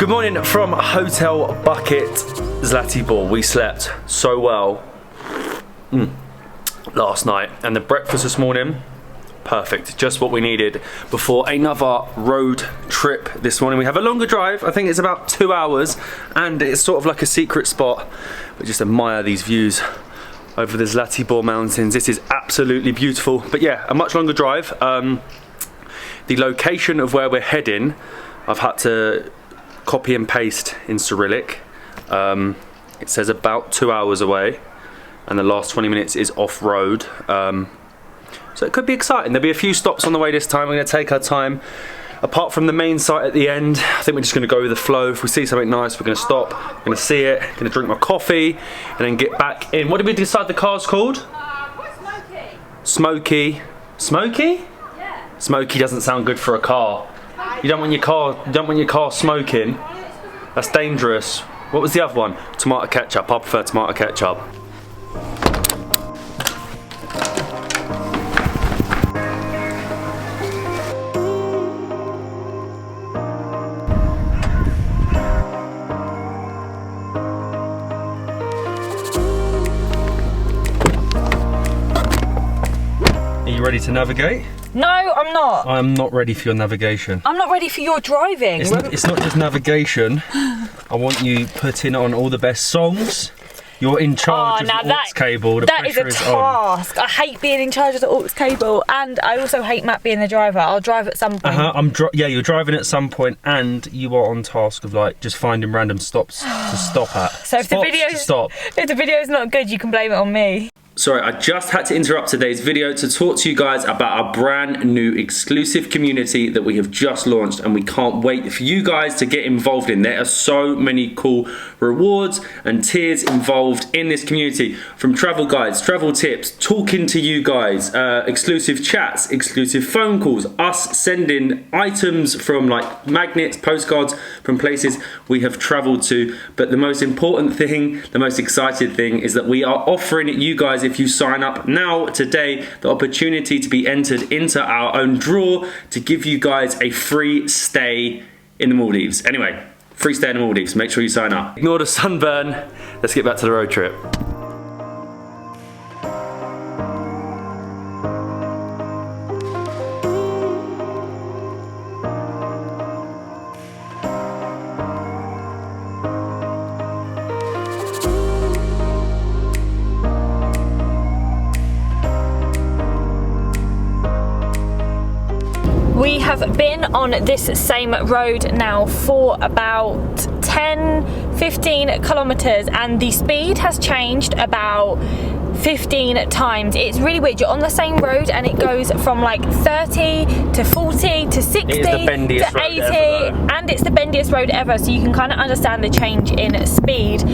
Good morning from Hotel Bucket, Zlatar. We slept so well last night, and the breakfast this morning, perfect. Just what we needed before another road trip this morning. We have a longer drive. I think it's about 2 hours, and it's sort of like a secret spot. But just admire these views over the Zlatar mountains. This is absolutely beautiful. But yeah, a much longer drive. The location of where we're heading, I've had to copy and paste in Cyrillic. It says about 2 hours away, and the last 20 minutes is off-road. So it could be exciting. There'll be a few stops on the way this time. We're going to take our time. Apart from the main site at the end, I think we're just going to go with the flow. If we see something nice, we're going to stop, we're going to see it, going to drink my coffee, and then get back in. What did we decide the car's called? Smoky. Smoky? Yeah. Smoky doesn't sound good for a car. You don't want your car smoking. That's dangerous. What was the other one? Tomato ketchup. I prefer tomato ketchup. Are you ready to navigate? No, I'm not. I'm not ready for your navigation. I'm not ready for your driving. It's not just navigation. I want you putting on all the best songs. You're in charge of the aux cable. That is a task. I hate being in charge of the aux cable, and I also hate Matt being the driver. I'll drive at some point. Yeah, you're driving at some point, and you are on task of like just finding random stops to stop at. So if the video's not good, you can blame it on me. Sorry, I just had to interrupt today's video to talk to you guys about our brand new exclusive community that we have just launched, and we can't wait for you guys to get involved in. There are so many cool rewards and tiers involved in this community, from travel guides, travel tips, talking to you guys, exclusive chats, exclusive phone calls, us sending items from like magnets, postcards from places we have traveled to. But the most important thing, the most exciting thing, is that we are offering you guys, if you sign up now today, the opportunity to be entered into our own draw to give you guys a free stay in the Maldives. Anyway, free stay in the Maldives. Make sure you sign up. Ignore the sunburn. Let's get back to the road trip. We have been on this same road now for about 10-15 kilometers, and the speed has changed about 15 times. It's really weird. You're on the same road and it goes from like 30 to 40 to 60 to 80, and it's the bendiest road ever, so you can kind of understand the change in speed.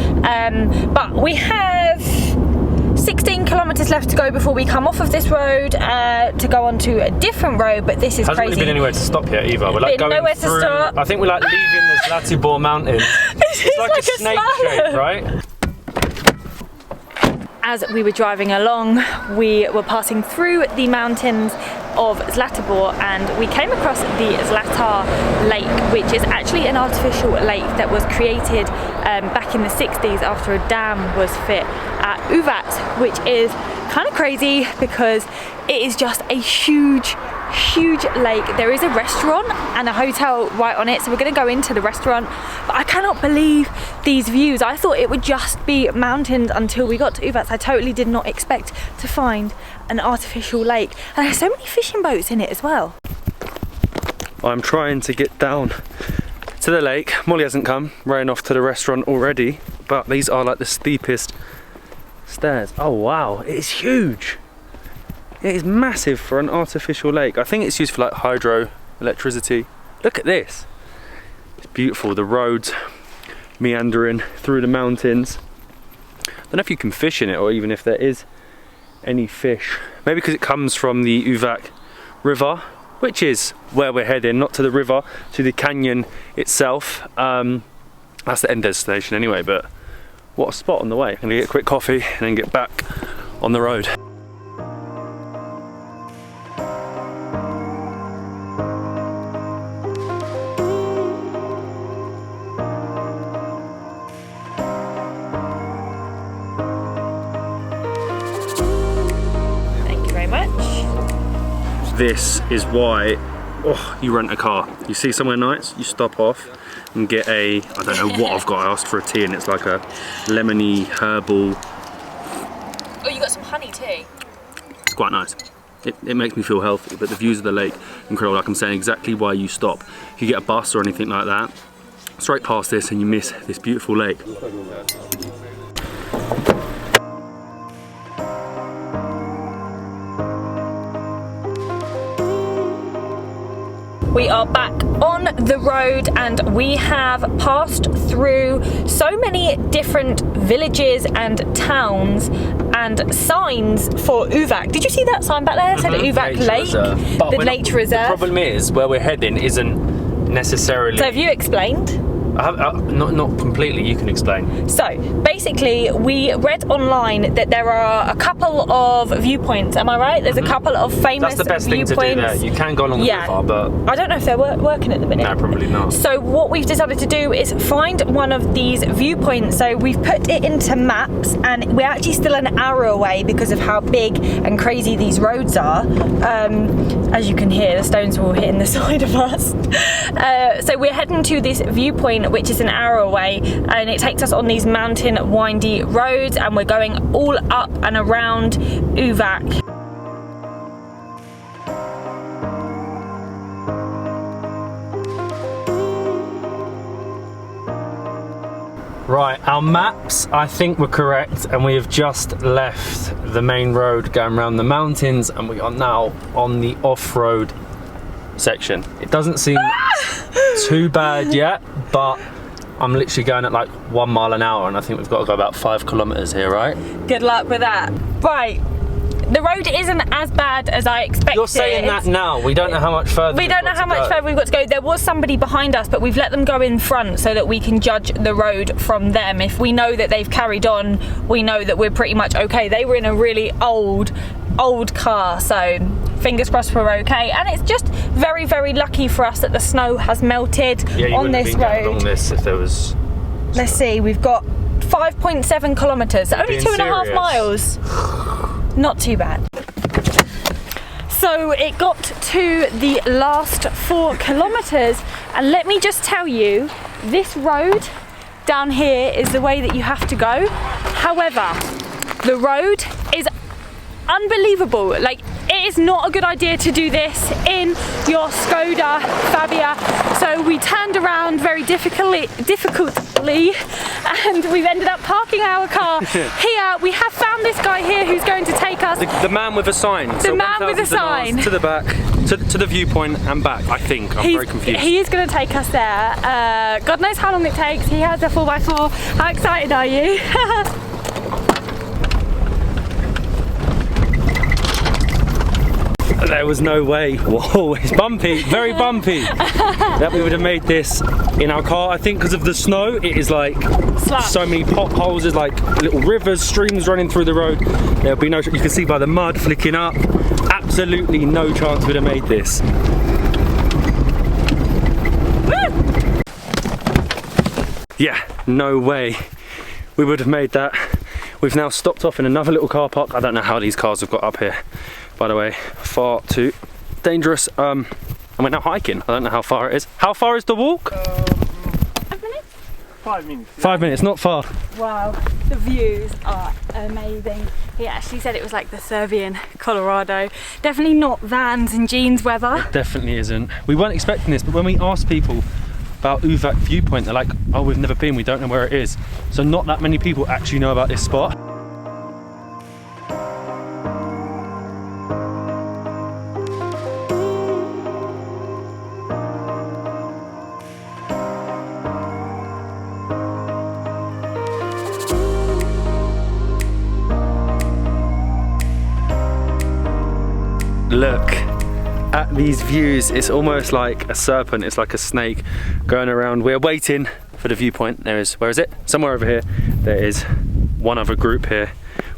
But we have 16 kilometers left to go before we come off of this road to go onto a different road, but this is crazy. Hasn't really been anywhere to stop yet either. We're like going nowhere through, to stop. I think we're like leaving the Zlatar mountains. It's like a snake shape, right? As we were driving along, we were passing through the mountains of Zlatar, and we came across the Zlatar lake, which is actually an artificial lake that was created back in the 60s after a dam was fit at Uvac, which is kind of crazy because it is just a huge lake. There is a restaurant and a hotel right on it, so we're going to go into the restaurant, but I cannot believe these views. I thought it would just be mountains until we got to Uvac. I totally did not expect to find an artificial lake, and there's so many fishing boats in it as well. I'm trying to get down to the lake. Molly hasn't come, ran off to the restaurant already, but these are like the steepest stairs. Oh wow, it is huge. It is massive for an artificial lake. I think it's used for like hydro electricity. Look at this. It's beautiful. The roads meandering through the mountains. I don't know if you can fish in it, or even if there is any fish. Maybe because it comes from the Uvac River, which is where we're heading, not to the river, to the canyon itself. That's the end destination anyway, but what a spot on the way. I'm gonna get a quick coffee and then get back on the road. this is why you rent a car. You see somewhere nice, you stop off and get a, I don't know what I've got, I asked for a tea and it's like a lemony herbal. Oh, you got some honey too. It's quite nice. It makes me feel healthy, but the views of the lake, incredible. Like I'm saying, exactly why you stop. If you get a bus or anything like that, straight past this and you miss this beautiful lake. We are back on the road and we have passed through so many different villages and towns and signs for Uvac. Did you see that sign back there? It said Uvac Lake, the nature reserve. The problem is, where we're heading isn't necessarily... So have you explained? Not completely, you can explain. So basically we read online that there are a couple of viewpoints, am I right? There's a couple of famous viewpoints. That's the best thing to do there. You can go along the river, but... I don't know if they're working at the minute. No, probably not. So what we've decided to do is find one of these viewpoints. So we've put it into maps and we're actually still an hour away because of how big and crazy these roads are. As you can hear, the stones were all hitting the side of us. So we're heading to this viewpoint which is an hour away, and it takes us on these mountain windy roads and we're going all up and around Uvac. Right, our maps I think were correct and we have just left the main road going around the mountains and we are now on the off-road section. It doesn't seem too bad yet, but I'm literally going at like 1 mile an hour and I think we've got to go about 5 kilometers here, right? Good luck with that. Right, the road isn't as bad as I expected. You're saying that now, we don't know how much further we don't know how much further we've got to go. There was somebody behind us, but we've let them go in front so that we can judge the road from them. If we know that they've carried on, we know that we're pretty much okay. They were in a really old car, so fingers crossed we're okay. And it's just very, very lucky for us that the snow has melted on this road. Along this if there was... Let's see, we've got 5.7 kilometres, only 2.5 miles. Not too bad. So it got to the last 4 kilometres and let me just tell you, this road down here is the way that you have to go. However, the road is unbelievable. Like, it is not a good idea to do this in your Skoda Fabia. So we turned around very difficultly and we've ended up parking our car here. We have found this guy here who's going to take us. The man with a sign. The man with a sign. To the back, to the viewpoint and back, I think. I'm very confused. He is going to take us there. God knows how long it takes. He has a 4x4. How excited are you? There was no way. Whoa, it's bumpy, very bumpy. That we would have made this in our car. I think because of the snow, it is like so many potholes. There's like little rivers, streams running through the road. There'll be no, you can see by the mud flicking up. Absolutely no chance we'd have made this. Yeah, no way we would have made that. We've now stopped off in another little car park. I don't know how these cars have got up here, by the way. Far too dangerous. And we're now hiking. I don't know how far it is. How far is the walk? 5 minutes? 5 minutes. 5 minutes, not far. Wow, the views are amazing. He actually said it was like the Serbian Colorado. Definitely not Vans and jeans weather. It definitely isn't. We weren't expecting this, but when we asked people about Uvac Viewpoint, they're like, oh, we've never been, we don't know where it is. So not that many people actually know about this spot. Look at these views. It's almost like a serpent, it's like a snake going around. We're waiting for the viewpoint. There is, where is it? Somewhere over here. There is one other group here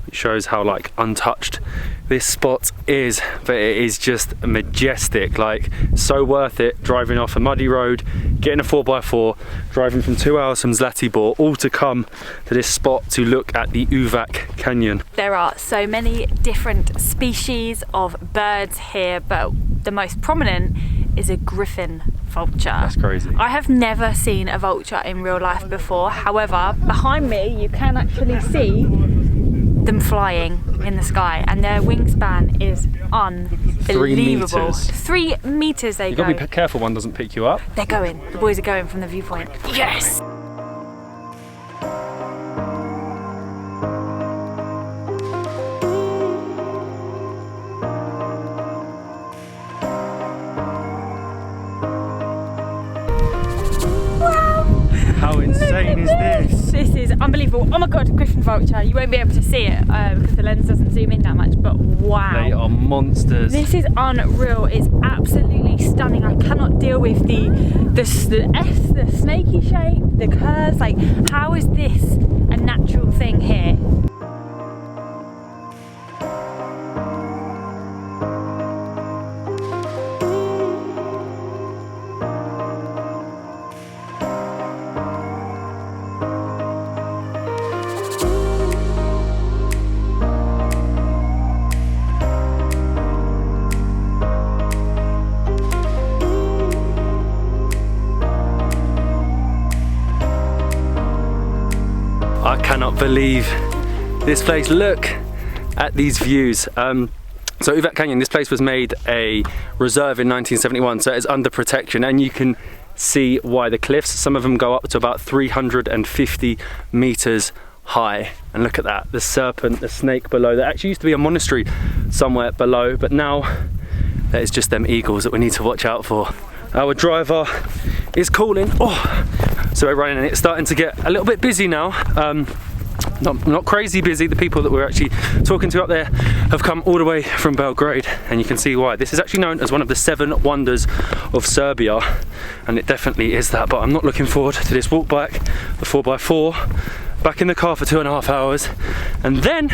It shows how like untouched this spot is, but it is just majestic. Like, so worth it driving off a muddy road, getting a 4x4, driving from 2 hours from Zlatibor, all to come to this spot to look at the Uvac Canyon. There are so many different species of birds here, but the most prominent is a griffon vulture. That's crazy. I have never seen a vulture in real life before. However, behind me you can actually see them flying in the sky, and their wingspan is unbelievable. 3 meters they go. You've got to be careful one doesn't pick you up. They're going. The boys are going from the viewpoint. Yes! How insane is this? This is unbelievable. Oh my god, griffon vulture. You won't be able to see it because the lens doesn't zoom in that much, but wow. They are monsters. This is unreal. It's absolutely stunning. I cannot deal with the snaky shape, the curves. Like, how is this a natural thing here? I cannot believe this place. Look at these views. So Uvac Canyon, this place was made a reserve in 1971, so it's under protection, and you can see why. The cliffs, some of them go up to about 350 meters high, and look at that, the serpent, the snake below. There actually used to be a monastery somewhere below, but now that is just them eagles that we need to watch out for. Our driver is calling. So we're running, and it's starting to get a little bit busy now. Not crazy busy. The people that we're actually talking to up there have come all the way from Belgrade, and you can see why. This is actually known as one of the 7 wonders of Serbia, and it definitely is that. But I'm not looking forward to this walk back, the 4x4, back in the car for 2.5 hours, and then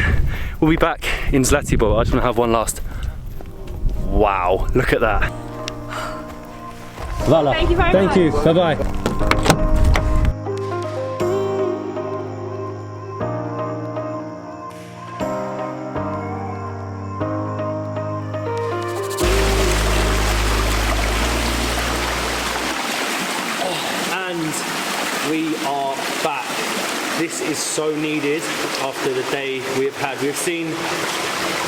we'll be back in Zlatibor. I just want to have one last. Wow, look at that. Voila. Thank you very much. Thank you. Bye bye. We are back. This is so needed after the day we have had. We've seen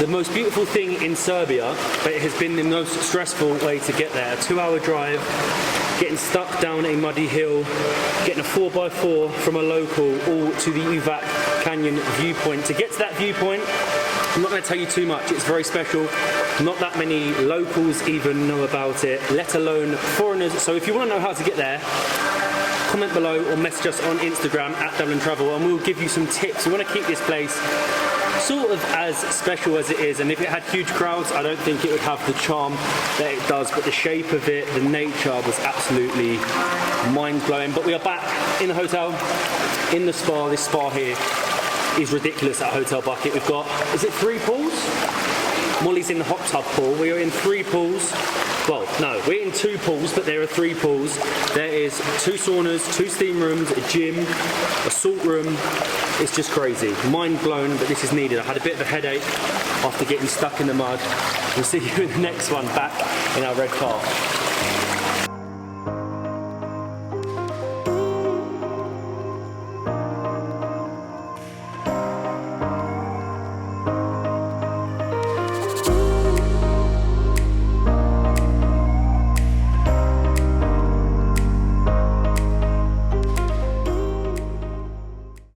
the most beautiful thing in Serbia, but it has been the most stressful way to get there. A 2-hour drive, getting stuck down a muddy hill, getting a 4x4 from a local all to the Uvac Canyon viewpoint. To get to that viewpoint, I'm not going to tell you too much. It's very special. Not that many locals even know about it, let alone foreigners. So if you want to know how to get there, comment below or message us on Instagram at Dublin Travel, and we'll give you some tips. We want to keep this place sort of as special as it is, and if it had huge crowds, I don't think it would have the charm that it does, but the shape of it, the nature was absolutely mind-blowing. But we are back in the hotel, in the spa. This spa here is ridiculous at Hotel Bucket. We've got, is it 3 pools? Molly's in the hot tub pool. We are in 3 pools. Well, no, we're in 2 pools, but there are 3 pools. There is 2 saunas, 2 steam rooms, a gym, a salt room. It's just crazy. Mind blown, but this is needed. I had a bit of a headache after getting stuck in the mud. We'll see you in the next one, back in our red car.